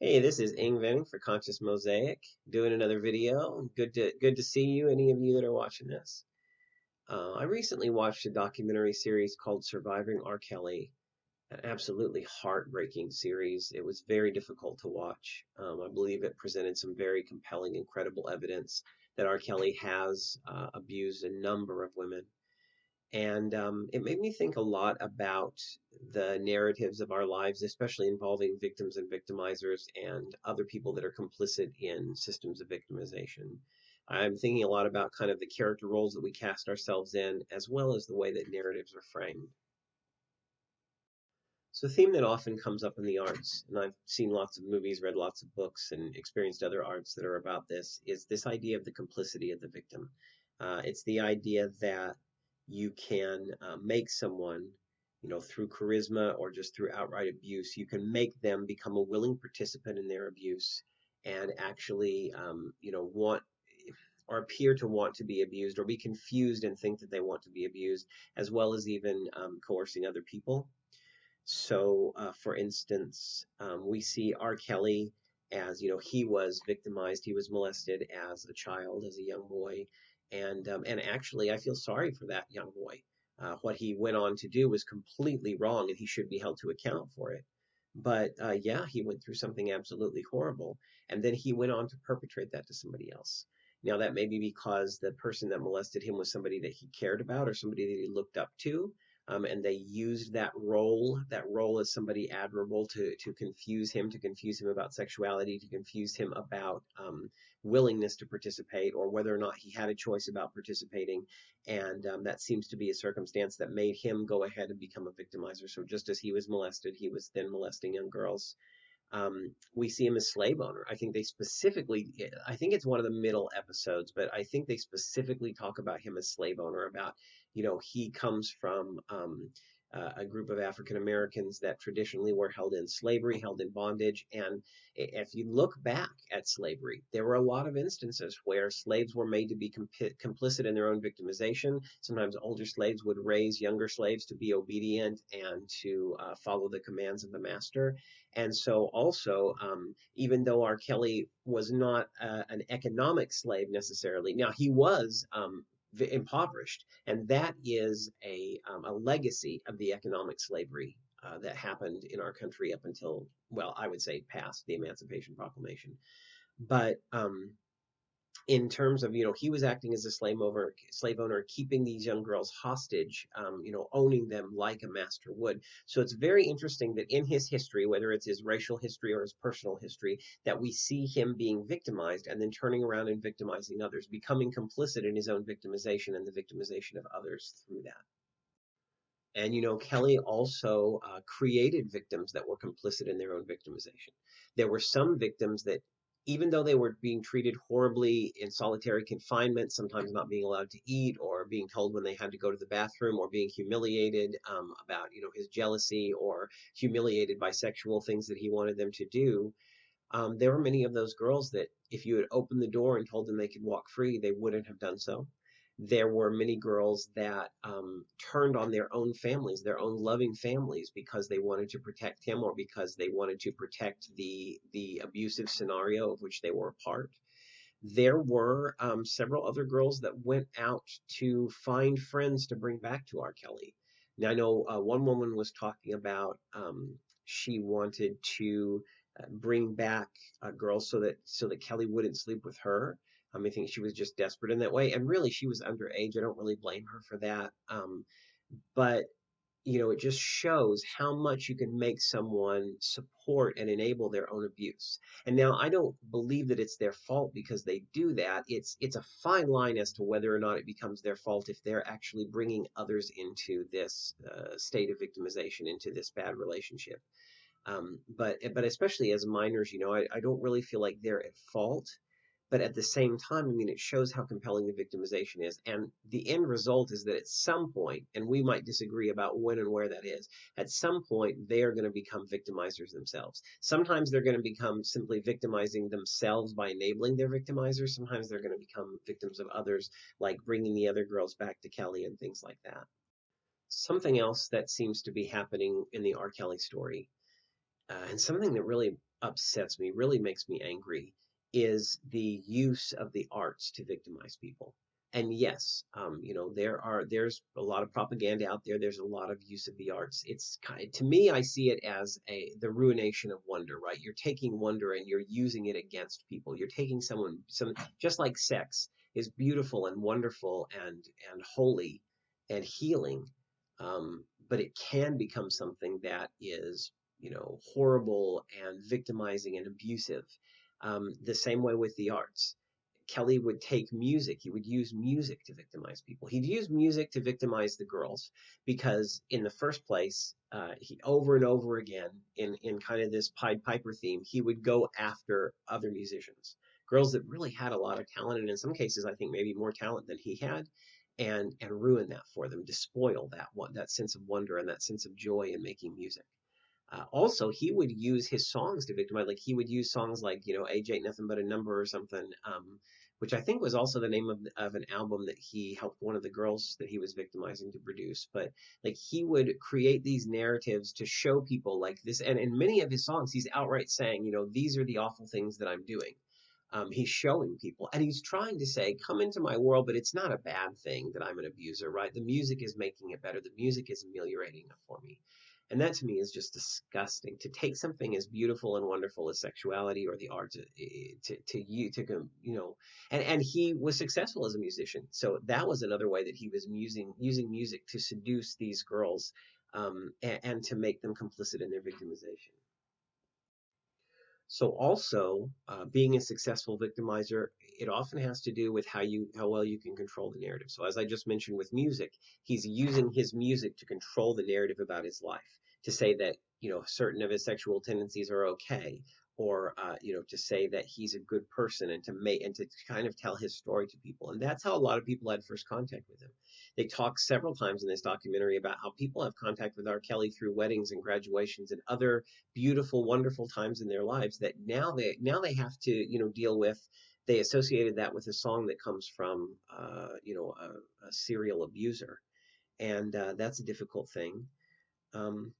Hey, this is Venning for Conscious Mosaic, doing another video. Good to see you, any of you that are watching this. I recently watched a documentary series called Surviving R. Kelly, an absolutely heartbreaking series. It was very difficult to watch. I believe it presented some very compelling, incredible evidence that R. Kelly has abused a number of women. And it made me think a lot about the narratives of our lives, especially involving victims and victimizers and other people that are complicit in systems of victimization. I'm thinking a lot about kind of the character roles that we cast ourselves in, as well as the way that narratives are framed. So, a theme that often comes up in the arts, and I've seen lots of movies, read lots of books, and experienced other arts that are about this, is this idea of the complicity of the victim. It's the idea that you can make someone, through charisma or just through outright abuse, you can make them become a willing participant in their abuse and actually, want or appear to want to be abused or be confused and think that they want to be abused, as well as even coercing other people. So, for instance, we see R. Kelly as, he was victimized, he was molested as a child, as a young boy, and actually, I feel sorry for that young boy. What he went on to do was completely wrong, and he should be held to account for it. But yeah, he went through something absolutely horrible, and then he went on to perpetrate that to somebody else. Now, that may be because the person that molested him was somebody that he cared about or somebody that he looked up to, and they used that role as somebody admirable to confuse him about sexuality, to confuse him about willingness to participate, or whether or not he had a choice about participating. And that seems to be a circumstance that made him go ahead and become a victimizer. So just as he was molested, he was then molesting young girls. We see him as slave owner. I think it's one of the middle episodes, but I think they specifically talk about him as slave owner. About, he comes from a group of African Americans that traditionally were held in slavery, held in bondage. And if you look back at slavery, there were a lot of instances where slaves were made to be complicit in their own victimization. Sometimes older slaves would raise younger slaves to be obedient and to follow the commands of the master. And so, also, even though R. Kelly was not an economic slave necessarily, now he was impoverished, and that is a legacy of the economic slavery that happened in our country up until, well, I would say past the Emancipation Proclamation. But in terms of, he was acting as a slave owner, keeping these young girls hostage, owning them like a master would. So it's very interesting that in his history, whether it's his racial history or his personal history, that we see him being victimized and then turning around and victimizing others, becoming complicit in his own victimization and the victimization of others through that. And Kelly also created victims that were complicit in their own victimization. There were some victims that, even though they were being treated horribly in solitary confinement, sometimes not being allowed to eat, or being told when they had to go to the bathroom, or being humiliated about his jealousy, or humiliated by sexual things that he wanted them to do, there were many of those girls that, if you had opened the door and told them they could walk free, they wouldn't have done so. There were many girls that turned on their own families, their own loving families, because they wanted to protect him, or because they wanted to protect the abusive scenario of which they were a part. There were several other girls that went out to find friends to bring back to R. Kelly. Now, I know one woman was talking about she wanted to bring back girls so that Kelly wouldn't sleep with her. I think she was just desperate in that way, and really, she was underage. I don't really blame her for that. But it just shows how much you can make someone support and enable their own abuse. And now, I don't believe that it's their fault because they do that. It's a fine line as to whether or not it becomes their fault if they're actually bringing others into this state of victimization, into this bad relationship. But especially as minors, I don't really feel like they're at fault. But at the same time, I mean, it shows how compelling the victimization is. And the end result is that at some point, and we might disagree about when and where that is, at some point, they are going to become victimizers themselves. Sometimes they're going to become simply victimizing themselves by enabling their victimizers. Sometimes they're going to become victims of others, like bringing the other girls back to Kelly and things like that. Something else that seems to be happening in the R. Kelly story, and something that really upsets me, really makes me angry, is the use of the arts to victimize people. And yes, there's a lot of propaganda out there. There's a lot of use of the arts. It's kind, to me, I see it as the ruination of wonder, right? You're taking wonder and you're using it against people. You're taking some just like sex is beautiful and wonderful and holy and healing, but it can become something that is horrible and victimizing and abusive. The same way with the arts. Kelly would take music. He would use music to victimize people. He'd use music to victimize the girls because, in the first place, he over and over again in kind of this Pied Piper theme, he would go after other musicians, girls that really had a lot of talent, and in some cases, I think maybe more talent than he had, and ruin that for them, despoil that sense of wonder and that sense of joy in making music. Also, he would use his songs to victimize. Like he would use songs like "Age Ain't Nothing But a Number" or something, which I think was also the name of an album that he helped one of the girls that he was victimizing to produce. But like he would create these narratives to show people like this, and in many of his songs, he's outright saying, these are the awful things that I'm doing. He's showing people, and he's trying to say, "Come into my world," but it's not a bad thing that I'm an abuser, right? The music is making it better. The music is ameliorating it for me. And that to me is just disgusting. To take something as beautiful and wonderful as sexuality or the arts and he was successful as a musician. So that was another way that he was using music to seduce these girls, and to make them complicit in their victimization. So also, being a successful victimizer, it often has to do with how well you can control the narrative. So as I just mentioned with music, he's using his music to control the narrative about his life, to say that certain of his sexual tendencies are okay, or to say that he's a good person, and to kind of tell his story to people. And that's how a lot of people had first contact with him. They talk several times in this documentary about how people have contact with R. Kelly through weddings and graduations and other beautiful, wonderful times in their lives that now they have to deal with. They associated that with a song that comes from a serial abuser, and that's a difficult thing. Um,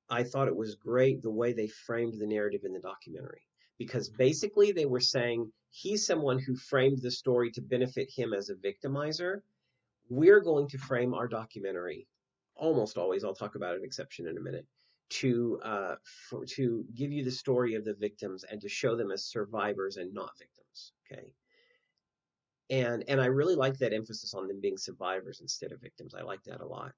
I thought it was great the way they framed the narrative in the documentary, because basically they were saying he's someone who framed the story to benefit him as a victimizer. We're going to frame our documentary almost always. I'll talk about an exception in a minute to to give you the story of the victims and to show them as survivors and not victims. Okay, and I really like that emphasis on them being survivors instead of victims. I like that a lot.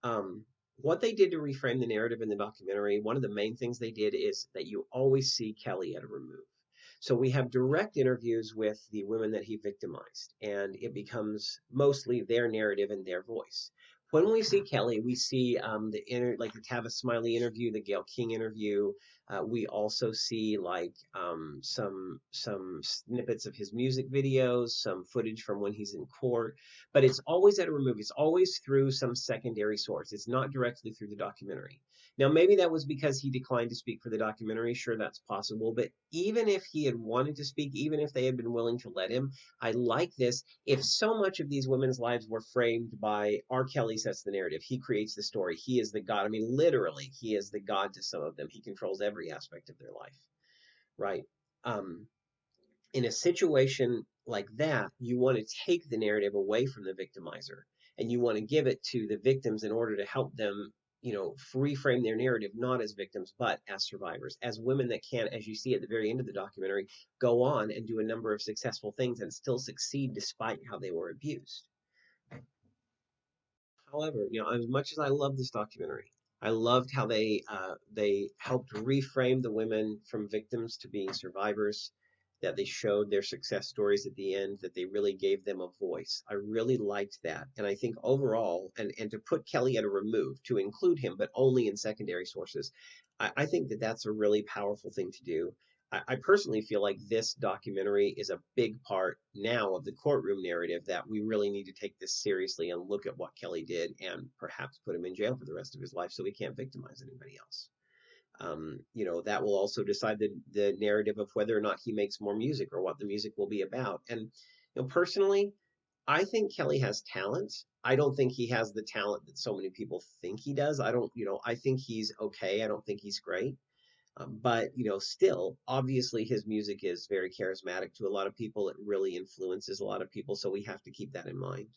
Um, what they did to reframe the narrative in the documentary, one of the main things they did is that you always see Kelly at a remove. So we have direct interviews with the women that he victimized, and it becomes mostly their narrative and their voice. When we see Kelly, we see like the Tavis Smiley interview, the Gayle King interview. We also see like some snippets of his music videos, some footage from when he's in court, but it's always at a remove. It's always through some secondary source. It's not directly through the documentary. Now, maybe that was because he declined to speak for the documentary. Sure, that's possible. But even if he had wanted to speak, even if they had been willing to let him, I like this. If so much of these women's lives were framed by R. Kelly sets the narrative, he creates the story, he is the God. I mean, literally, he is the God to some of them. He controls every aspect of their life, right? Um, in a situation like that, you want to take the narrative away from the victimizer and you want to give it to the victims in order to help them, reframe their narrative not as victims but as survivors, as women that can, as you see at the very end of the documentary, go on and do a number of successful things and still succeed despite how they were abused. However, as much as I love this documentary, I loved how they helped reframe the women from victims to being survivors, that they showed their success stories at the end, that they really gave them a voice. I really liked that. And I think overall, and to put Kelly at a remove, to include him, but only in secondary sources, I think that that's a really powerful thing to do. I personally feel like this documentary is a big part now of the courtroom narrative, that we really need to take this seriously and look at what Kelly did and perhaps put him in jail for the rest of his life so he can't victimize anybody else. That will also decide the narrative of whether or not he makes more music or what the music will be about. And personally, I think Kelly has talent. I don't think he has the talent that so many people think he does. I don't, I think he's okay. I don't think he's great. But still, obviously, his music is very charismatic to a lot of people. It really influences a lot of people, so we have to keep that in mind.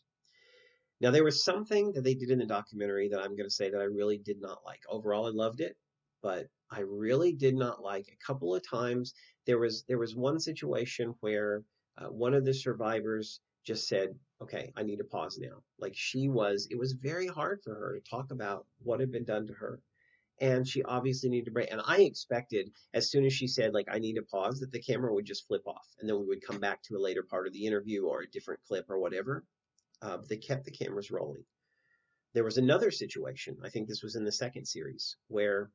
Now, there was something that they did in the documentary that I'm going to say that I really did not like. Overall, I loved it, but I really did not like a couple of times. There was one situation where one of the survivors just said, "Okay, I need to pause now." Like it was very hard for her to talk about what had been done to her, and she obviously needed to break. And I expected as soon as she said, like, "I need to pause," that the camera would just flip off, and then we would come back to a later part of the interview or a different clip or whatever. They kept the cameras rolling. There was another situation, I think this was in the second series, where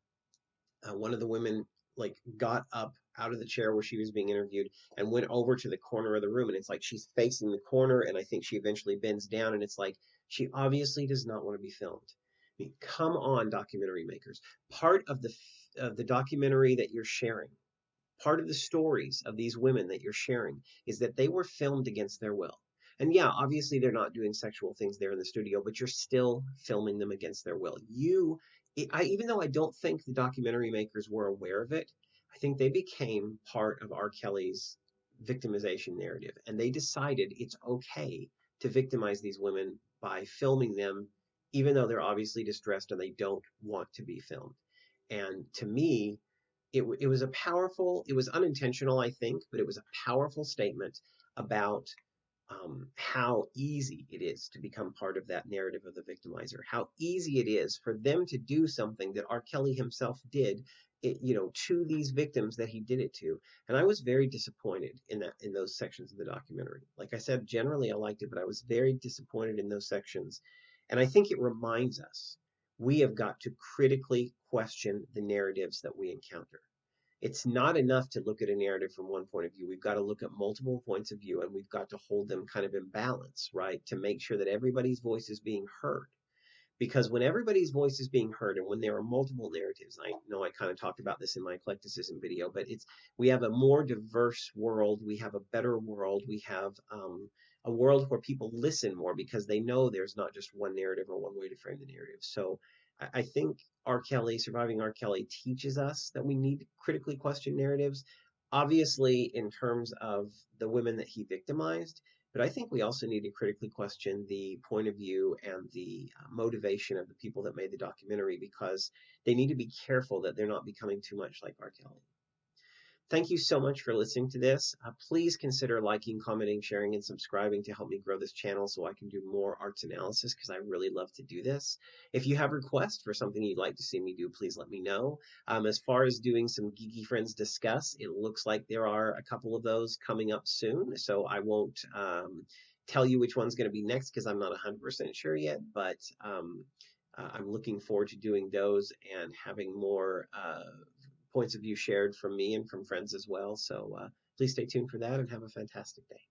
one of the women like got up out of the chair where she was being interviewed and went over to the corner of the room, and it's like she's facing the corner, and I think she eventually bends down, and it's like she obviously does not want to be filmed. I mean, come on, documentary makers. Part of the documentary that you're sharing, part of the stories of these women that you're sharing, is that they were filmed against their will. And yeah, obviously they're not doing sexual things there in the studio, but you're still filming them against their will. Even though I don't think the documentary makers were aware of it, I think they became part of R. Kelly's victimization narrative. And they decided it's okay to victimize these women by filming them, even though they're obviously distressed and they don't want to be filmed. And to me, it was a powerful, it was unintentional, I think, but it was a powerful statement about how easy it is to become part of that narrative of the victimizer, how easy it is for them to do something that R. Kelly himself did, to these victims that he did it to. And I was very disappointed in those sections of the documentary. Like I said, generally I liked it, but I was very disappointed in those sections. And I think it reminds us we have got to critically question the narratives that we encounter. It's not enough to look at a narrative from one point of view. We've got to look at multiple points of view, and we've got to hold them kind of in balance, right? To make sure that everybody's voice is being heard. Because when everybody's voice is being heard and when there are multiple narratives, I know I kind of talked about this in my eclecticism video, but we have a more diverse world, we have a better world, we have a world where people listen more because they know there's not just one narrative or one way to frame the narrative. So I think R. Kelly, Surviving R. Kelly, teaches us that we need to critically question narratives, obviously in terms of the women that he victimized, but I think we also need to critically question the point of view and the motivation of the people that made the documentary, because they need to be careful that they're not becoming too much like R. Kelly. Thank you so much for listening to this. Please consider liking, commenting, sharing, and subscribing to help me grow this channel so I can do more arts analysis, because I really love to do this. If you have requests for something you'd like to see me do, please let me know. As far as doing some Geeky Friends Discuss, it looks like there are a couple of those coming up soon, so I won't tell you which one's going to be next because I'm not 100% sure yet, but I'm looking forward to doing those and having more points of view shared from me and from friends as well. So please stay tuned for that and have a fantastic day.